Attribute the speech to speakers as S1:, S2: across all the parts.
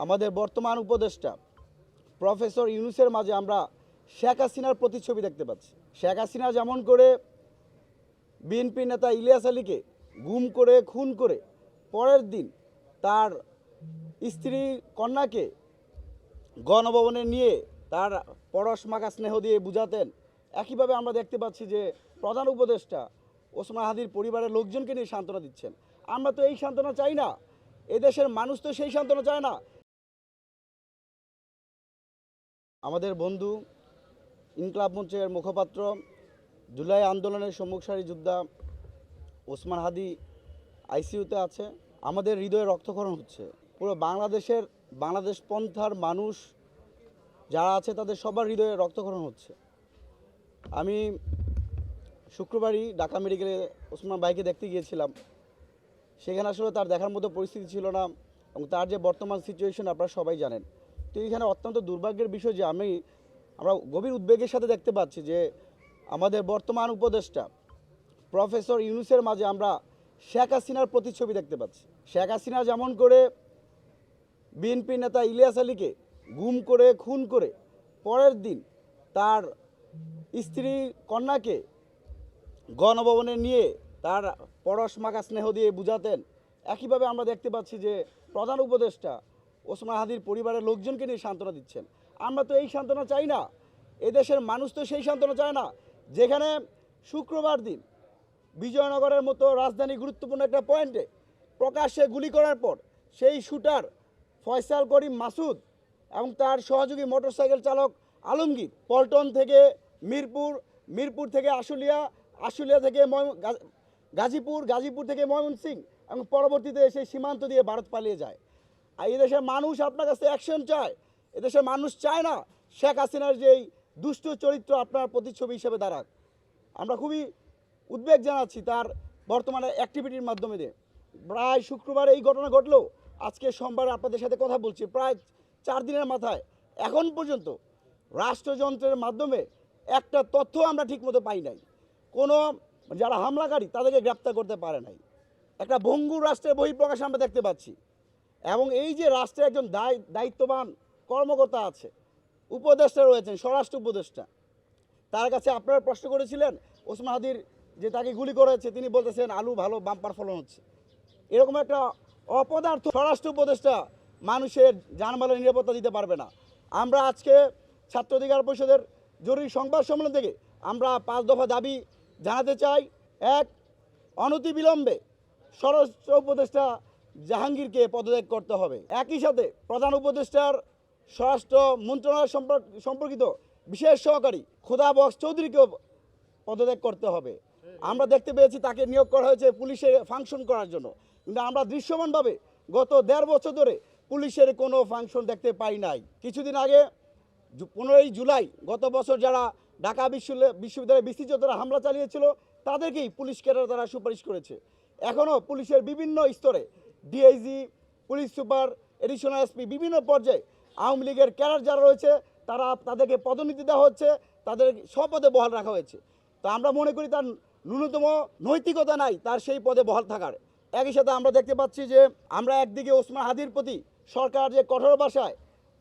S1: আমাদের বর্তমান উপদেষ্টা প্রফেসর ইউনূসের মাঝে আমরা শেখ হাসিনার প্রতিচ্ছবি দেখতে পাচ্ছি। শেখ হাসিনা যেমন করে বিএনপি নেতা ইলিয়াস আলীকে গুম করে খুন করে পরের দিন তার স্ত্রী কন্যাকে গণভবনে নিয়ে তার পরশ মাখা স্নেহ দিয়ে বুঝাতেন, একইভাবে আমরা দেখতে পাচ্ছি যে প্রধান উপদেষ্টা ওসমান হাদির পরিবারের লোকজনকে নিয়ে সান্ত্বনা দিচ্ছেন। আমরা তো এই সান্ত্বনা চাই না, এদেশের মানুষ তো সেই সান্ত্বনা চায় না। আমাদের বন্ধু ইনকলাব মঞ্চের মুখপাত্র, জুলাই আন্দোলনের সম্মুখ সারি যোদ্ধা ওসমান হাদি আইসিইউতে আছে। আমাদের হৃদয়ে রক্তক্ষরণ হচ্ছে। পুরো বাংলাদেশ পন্থার মানুষ যারা আছে তাদের সবার হৃদয়ে রক্তক্ষরণ হচ্ছে। আমি শুক্রবারই ঢাকা মেডিকেলে ওসমান ভাইকে দেখতে গিয়েছিলাম। সেখানে আসলে তার দেখার মতো পরিস্থিতি ছিল না, এবং তার যে বর্তমান সিচুয়েশন আপনারা সবাই জানেন। তো এখানে অত্যন্ত দুর্ভাগ্যের বিষয় যে আমরা গভীর উদ্বেগের সাথে দেখতে পাচ্ছি যে আমাদের বর্তমান উপদেষ্টা প্রফেসর ইউনূসের মাঝে আমরা শেখ হাসিনার প্রতিচ্ছবি দেখতে পাচ্ছি। শেখ হাসিনা যেমন করে বিএনপি নেতা ইলিয়াস আলীকে গুম করে খুন করে পরের দিন তার স্ত্রী কন্যাকে গণভবনে নিয়ে তার পরশ মাখা স্নেহ দিয়ে বুঝাতেন, একইভাবে আমরা দেখতে পাচ্ছি যে প্রধান উপদেষ্টা ওসমান হাদির পরিবারের লোকজনকে নিয়ে সান্ত্বনা দিচ্ছেন। আমরা তো এই সান্ত্বনা চাই না, এদেশের মানুষ তো সেই সান্ত্বনা চায় না। যেখানে শুক্রবার দিন বিজয়নগরের মতো রাজধানী গুরুত্বপূর্ণ একটা পয়েন্টে প্রকাশ্যে গুলি করার পর সেই শুটার ফয়সাল করিম মাসুদ এবং তার সহযোগী মোটরসাইকেল চালক আলমগীর পল্টন থেকে মিরপুর থেকে আশুলিয়া থেকে গাজীপুর থেকে ময়মনসিংহ এবং পরবর্তীতে সেই সীমান্ত দিয়ে ভারত পালিয়ে যায়। আর এদেশের মানুষ আপনার কাছে অ্যাকশন চায়। এদেশের মানুষ চায় না শেখ হাসিনার যেই দুষ্ট চরিত্র আপনার প্রতিচ্ছবি হিসেবে দাঁড়াক। আমরা খুবই উদ্বেগ জানাচ্ছি তার বর্তমানে অ্যাক্টিভিটির মাধ্যমে দিয়ে। প্রায় শুক্রবার এই ঘটনা ঘটলেও আজকে সোমবার আপনাদের সাথে কথা বলছি, প্রায় 4 দিনের মাথায় এখন পর্যন্ত রাষ্ট্রযন্ত্রের মাধ্যমে একটা তথ্য আমরা ঠিকমতো পাই নাই। কোনো যারা হামলাকারী তাদেরকে গ্রেপ্তার করতে পারে নাই। একটা ভঙ্গুর রাষ্ট্রের বহিঃপ্রকাশ আমরা দেখতে পাচ্ছি। এবং এই যে রাষ্ট্রে একজন দায়িত্ববান কর্মকর্তা আছে, উপদেষ্টা রয়েছেন, স্বরাষ্ট্র উপদেষ্টা, তার কাছে আপনারা প্রশ্ন করেছিলেন ওসমান হাদির যে তাকে গুলি করেছে, তিনি বলতেছেন আলু ভালো বাম্পার ফলন হচ্ছে। এরকম একটা অপদার্থ স্বরাষ্ট্র উপদেষ্টা মানুষের জানমালের নিরাপত্তা দিতে পারবে না। আমরা আজকে ছাত্র অধিকার পরিষদের জরুরি সংবাদ সম্মেলন থেকে আমরা 5 দফা দাবি জানাতে চাই। 1, অনতিবিলম্বে স্বরাষ্ট্র উপদেষ্টা জাহাঙ্গীরকে পদত্যাগ করতে হবে। একই সাথে প্রধান উপদেষ্টার স্বরাষ্ট্র মন্ত্রণালয় সম্পর্কিত বিশেষ সহকারী খোদা বক্স চৌধুরীকেও পদত্যাগ করতে হবে। আমরা দেখতে পেয়েছি তাকে নিয়োগ করা হয়েছে পুলিশে ফাংশন করার জন্য, কিন্তু আমরা দৃশ্যমানভাবে গত 1.5 বছর ধরে পুলিশের কোনো ফাংশন দেখতে পাই নাই। কিছুদিন আগে 15ই জুলাই গত বছর যারা ঢাকা বিশ্ববিদ্যালয়ে বিসিজরা হামলা চালিয়েছিল তাদেরকেই পুলিশ ক্যাডার তারা সুপারিশ করেছে। এখনও পুলিশের বিভিন্ন স্তরে DIG, police super, additional SP বিভিন্ন পর্যায়ে আওয়ামী লীগের ক্যাডার যারা রয়েছে তাদেরকে পদোন্নতি দেওয়া হচ্ছে, তাদের স্বপদে বহাল রাখা হয়েছে। তো আমরা মনে করি তার ন্যূনতম নৈতিকতা নাই তার সেই পদে বহাল থাকার। একই সাথে আমরা দেখতে পাচ্ছি যে আমরা একদিকে ওসমান হাদির প্রতি সরকার যে কঠোর ভাষায়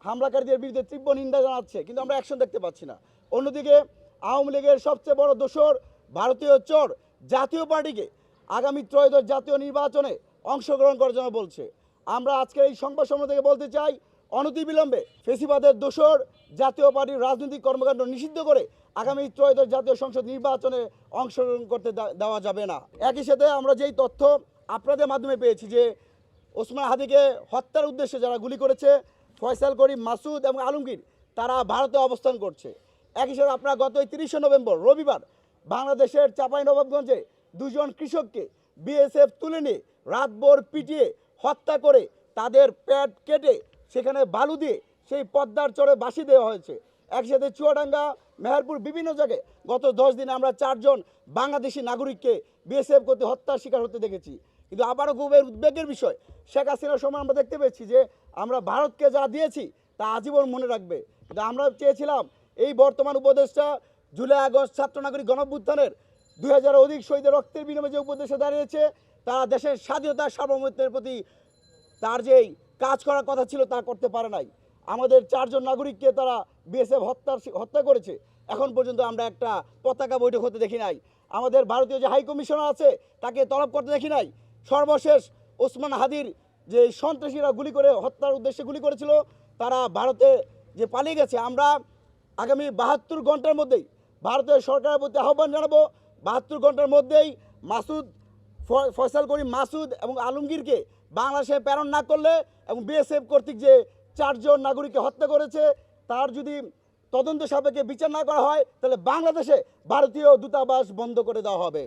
S1: হামলাকারীদের বিরুদ্ধে তীব্র নিন্দা জানাচ্ছে, কিন্তু আমরা অ্যাকশন দেখতে পাচ্ছি না। অন্যদিকে আওয়ামী লীগের সবচেয়ে বড় দোসর ভারতীয় চোর জাতীয় পার্টিকে আগামী ত্রয়োদশ জাতীয় নির্বাচনে অংশগ্রহণ করার জন্য বলছে। আমরা আজকে এই সংবাদ সম্মেলন থেকে বলতে চাই, অনতিবিলম্বে ফেসিবাদের দোসর জাতীয় পার্টির রাজনৈতিক কর্মকাণ্ড নিষিদ্ধ করে আগামী ত্রয়োদশ জাতীয় সংসদ নির্বাচনে অংশগ্রহণ করতে দেওয়া যাবে না। একই সাথে আমরা যেই তথ্য আপনাদের মাধ্যমে পেয়েছি যে ওসমান হাদিকে হত্যার উদ্দেশ্যে যারা গুলি করেছে ফয়সাল করিম মাসুদ এবং আলমগীর তারা ভারতে অবস্থান করছে। একই সাথে আপনারা গত 30শে নভেম্বর রবিবার বাংলাদেশের চাঁপাইনবাবগঞ্জে 2 জন কৃষককে বিএসএফ তুলে নিয়ে রাতভর পিটিয়ে হত্যা করে তাদের পেট কেটে সেখানে বালু দিয়ে সেই পদ্মার চরে বাসি দেওয়া হয়েছে। একসাথে চুয়াডাঙ্গা, মেহেরপুর বিভিন্ন জায়গায় গত 10 দিনে আমরা 4 জন বাংলাদেশি নাগরিককে বিএসএফ করতে হত্যার শিকার হতে দেখেছি। কিন্তু আবারও খুবই উদ্বেগের বিষয়, শেখ হাসিনার সময় আমরা দেখতে পেয়েছি যে আমরা ভারতকে যা দিয়েছি তা আজীবন মনে রাখবে। কিন্তু আমরা চেয়েছিলাম এই বর্তমান উপদেষ্টা জুলাই আগস্ট ছাত্র নাগরিক গণঅভ্যুত্থানের 2000 অধিক শহীদের রক্তের বিনিময়ে যে উপদেষ্টা দাঁড়িয়েছে তারা দেশের স্বাধীনতা সার্বভৌমত্বের প্রতি তার যেই কাজ করার কথা ছিল তা করতে পারে নাই। আমাদের 4 জন নাগরিককে তারা বিএসএফ হত্যা করেছে। এখন পর্যন্ত আমরা একটা পতাকা বৈঠক হতে দেখি নাই। আমাদের ভারতীয় যে হাই কমিশনার আছে তাকে তলব করতে দেখি নাই। সর্বশেষ ওসমান হাদির যে সন্ত্রাসীরা গুলি করে হত্যার উদ্দেশ্যে গুলি করেছিল তারা ভারতে যে পালিয়ে গেছে। আমরা আগামী 72 ঘন্টার মধ্যেই ভারতের সরকারের প্রতি আহ্বান জানাবো, 72 ঘন্টার মধ্যেই ফয়সাল করিম মাসুদ এবং আলমগীরকে বাংলাদেশে প্রেরণ না করলে এবং বিএসএফ কর্তৃক যে 4 জন নাগরিককে হত্যা করেছে তার যদি তদন্ত সাপেক্ষে বিচার না করা হয় তাহলে বাংলাদেশে ভারতীয় দূতাবাস বন্ধ করে দেওয়া হবে।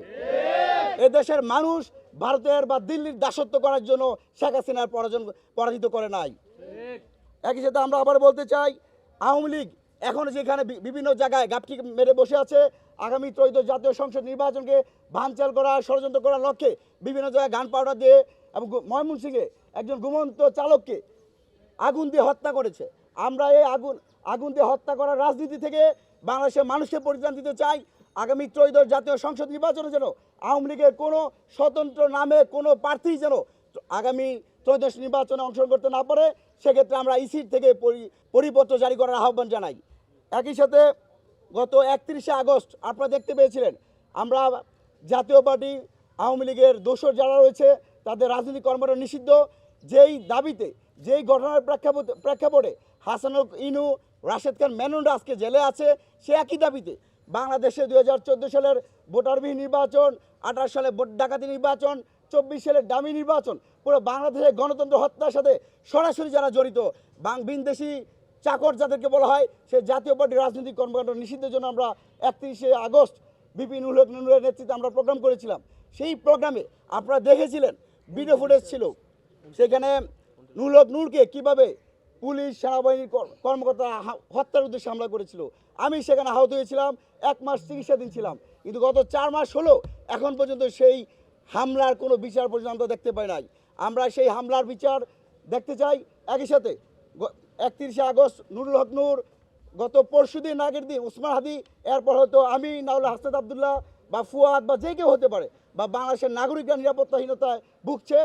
S1: এদেশের মানুষ ভারতের বা দিল্লির দাসত্ব করার জন্য শেখ হাসিনার পরাজিত করে নাই। একই সাথে আমরা আবার বলতে চাই, আওয়ামী লীগ এখন যেখানে বিভিন্ন জায়গায় গাপটি মেরে বসে আছে, আগামী ত্রয়োদশ জাতীয় সংসদ নির্বাচনকে ভাঙচুর করার ষড়যন্ত্র করার লক্ষ্যে বিভিন্ন জায়গায় গান পাউডার দিয়ে এবং ময়মনসিংহে একজন ঘুমন্ত চালককে আগুন দিয়ে হত্যা করেছে। আমরা এই আগুন দিয়ে হত্যা করার রাজনীতি থেকে বাংলাদেশের মানুষকে পরিত্রাণ দিতে চাই। আগামী ত্রয়োদশ জাতীয় সংসদ নির্বাচনে যেন আওয়ামী লীগের কোনো স্বতন্ত্র নামে কোনো প্রার্থী যেন আগামী ত্রয়োদশ নির্বাচনে অংশগ্রহণ করতে না পারে, সেক্ষেত্রে আমরা ইসির থেকে পরিপত্র জারি করার আহ্বান জানাই। একই সাথে গত 31শে আগস্ট আপনারা দেখতে পেয়েছিলেন আমরা জাতীয় পার্টি আওয়ামী লীগের দোসর যারা রয়েছে তাদের রাজনৈতিক কর্মকাণ্ড নিষিদ্ধ, যেই দাবিতে যেই ঘটনার প্রেক্ষাপটে হাসানুল ইনু রাশেদ খান মেননরা আজকে জেলে আছে, সে একই দাবিতে বাংলাদেশে 2014 সালের ভোটারবিহীন নির্বাচন, 28 সালে ভোট ডাকাতি নির্বাচন, 24 সালের ডামি নির্বাচন, পুরো বাংলাদেশের গণতন্ত্র হত্যার সাথে সরাসরি যারা জড়িত বিদেশি চাকর যাদেরকে বলা হয়, সে জাতীয় পার্টির রাজনৈতিক কর্মকাণ্ড নিষিদ্ধের জন্য আমরা 31শে আগস্ট বিপিনুল হক নুরের নেতৃত্বে আমরা প্রোগ্রাম করেছিলাম। সেই প্রোগ্রামে আপনারা দেখেছিলেন ভিডিও ফুটেজ ছিল, সেখানে নুরুল হক নূরকে কীভাবে পুলিশ সেনাবাহিনীর কর্মকর্তা হত্যার উদ্দেশ্যে হামলা করেছিল। আমি সেখানে আহত হয়েছিলাম, 1 মাস চিকিৎসাধীন ছিলাম, কিন্তু গত 4 মাস হলো এখন পর্যন্ত সেই হামলার কোনো বিচার পর্যন্ত দেখতে পাই নাই। আমরা সেই হামলার বিচার দেখতে চাই। একই সাথে 31শে আগস্ট নুরুল হক নূর, গত পরশুদিন আগের দিন ওসমান হাদি, এরপর হয়তো আমি নাহলে হাসনাত আবদুল্লাহ বা ফুয়াদ বা যে কেউ হতে পারে, বা বাংলাদেশের নাগরিকরা নিরাপত্তাহীনতায় ভুগছে।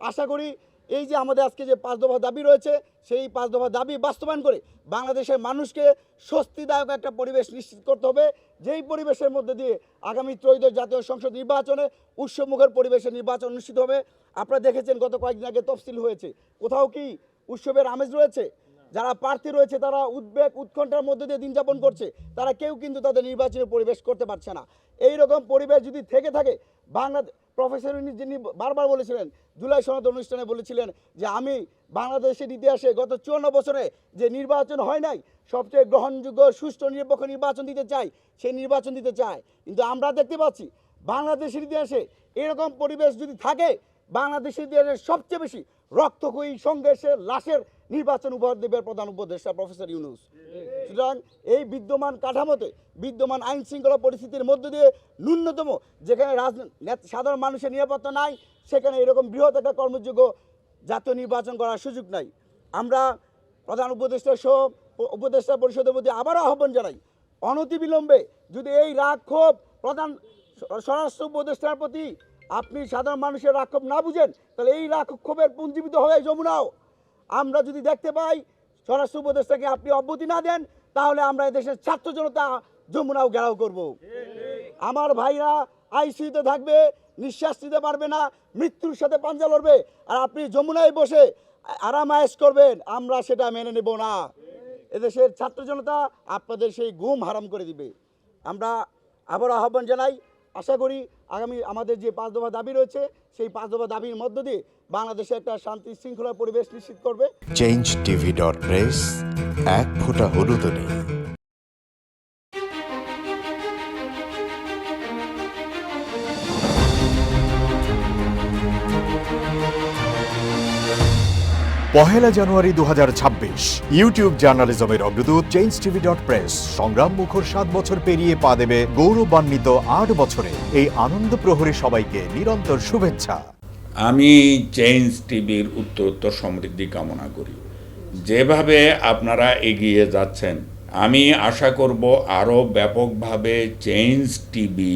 S1: আশা করি এই যে আমাদের আজকে যে 5 দফা দাবি রয়েছে, সেই 5 দফা দাবি বাস্তবায়ন করে বাংলাদেশের মানুষকে স্বস্তিদায়ক একটা পরিবেশ নিশ্চিত করতে হবে, যেই পরিবেশের মধ্যে দিয়ে আগামী ত্রয়োদশ জাতীয় সংসদ নির্বাচনে উৎসবমুখর পরিবেশে নির্বাচন অনুষ্ঠিত হবে। আপনারা দেখেছেন গত কয়েকদিন আগে তফসিল হয়েছে, কোথাও কি উৎসবের আমেজ রয়েছে? যারা প্রার্থী রয়েছে তারা উদ্বেগ উৎকণ্ঠার মধ্যে দিয়ে দিন যাপন করছে, তারা কেউ কিন্তু তাদের নির্বাচনের পরিবেশ করতে পারছে না। এই রকম পরিবেশ যদি থেকে থাকে, প্রফেসর যিনি বারবার বলেছিলেন, জুলাই সনদ অনুষ্ঠানে বলেছিলেন যে আমি বাংলাদেশের ইতিহাসে গত 54 বছরে যে নির্বাচন হয় নাই, সবচেয়ে গ্রহণযোগ্য সুষ্ঠু নিরপেক্ষ নির্বাচন দিতে চাই, সেই নির্বাচন দিতে চায়। কিন্তু আমরা দেখতে পাচ্ছি বাংলাদেশের ইতিহাসে এরকম পরিবেশ যদি থাকে, বাংলাদেশের ইতিহাসে সবচেয়ে বেশি রক্তক্ষয়ী সংঘর্ষের লাশের নির্বাচন উপহার দেবে প্রধান উপদেষ্টা প্রফেসর ইউনূস। সুতরাং এই বিদ্যমান কাঠামোতে, বিদ্যমান আইন শৃঙ্খলা পরিস্থিতির মধ্য দিয়ে ন্যূনতম যেখানে সাধারণ মানুষের নিরাপত্তা নাই, সেখানে এরকম বৃহৎ একটা কর্মযোগ্য জাতীয় নির্বাচন করার সুযোগ নাই। আমরা প্রধান উপদেষ্টা সহ উপদেষ্টা পরিষদের মধ্যে আবারও আহ্বান জানাই, অনতিবিলম্বে যদি এই রাগ ক্ষোভ প্রধান স্বরাষ্ট্র উপদেষ্টার প্রতি আপনি সাধারণ মানুষের রাগ ক্ষোভ না বুঝেন, তাহলে এই রাগ ক্ষোভের পুঞ্জীবিত হয়ে যমুনাও আমরা যদি দেখতে পাই, স্বরাষ্ট্র উপদেষ্টাকে আপনি অব্যাহতি না দেন, তাহলে আমরা এদেশের ছাত্র জনতা যমুনাও ঘেরাও করব। আমার ভাইরা আইসিইউতে থাকবে, নিঃশ্বাস নিতে পারবে না, মৃত্যুর সাথে পাঞ্জা লড়বে, আর আপনি যমুনায় বসে আরামায়েশ করবেন, আমরা সেটা মেনে নেব না। এদেশের ছাত্র জনতা আপনাদের সেই ঘুম হারাম করে দিবে। আমরা আবার আহ্বান জানাই, আশা করি আগামী আমাদের যে 5 দফা দাবি রয়েছে, সেই 5 দফা দাবির মধ্য দিয়ে বাংলাদেশে একটা শান্তি শৃঙ্খলা পরিবেশ নিশ্চিত করবে।
S2: changetv.press এক ফোঁটা হলুদ নেই। পহেলা জানুয়ারি 2026 ইউটিউব জার্নালিজমের অগ্রদূত changetv.press সংগ্রাম মুখর 7 বছর পেরিয়ে পা দেবে গৌরবান্বিত 8 বছরে। এই আনন্দ প্রহরী সবাইকে নিরন্তর শুভেচ্ছা।
S3: আমি চেঞ্জ টিভির উত্তরোত্তর সমৃদ্ধি কামনা করি। যেভাবে আপনারা এগিয়ে যাচ্ছেন, আমি আশা করব আরও ব্যাপকভাবে চেঞ্জ টিভি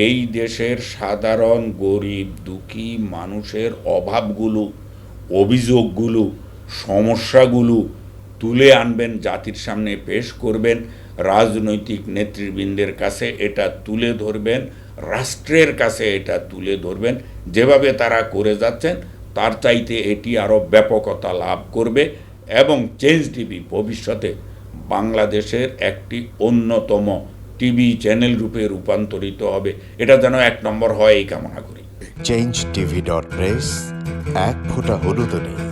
S3: এই দেশের সাধারণ গরিব দুঃখী মানুষের অভাবগুলো, অভিযোগগুলো সমস্যাগুলো তুলে আনবেন, জাতির সামনে পেশ করবেন, রাজনৈতিক নেতৃবৃন্দের কাছে এটা তুলে ধরবেন, রাষ্ট্রের কাছে এটা তুলে ধরবেন। যেভাবে তারা করে যাচ্ছেন তার চাইতে এটি আরও ব্যাপকতা লাভ করবে এবং চেঞ্জ টিভি ভবিষ্যতে বাংলাদেশের একটি অন্যতম টিভি চ্যানেল রূপে রূপান্তরিত হবে। এটা যেন 1 নম্বর হয় এই কামনা করি।
S2: changetv.press, এক ফোঁটা হলুদ নেই।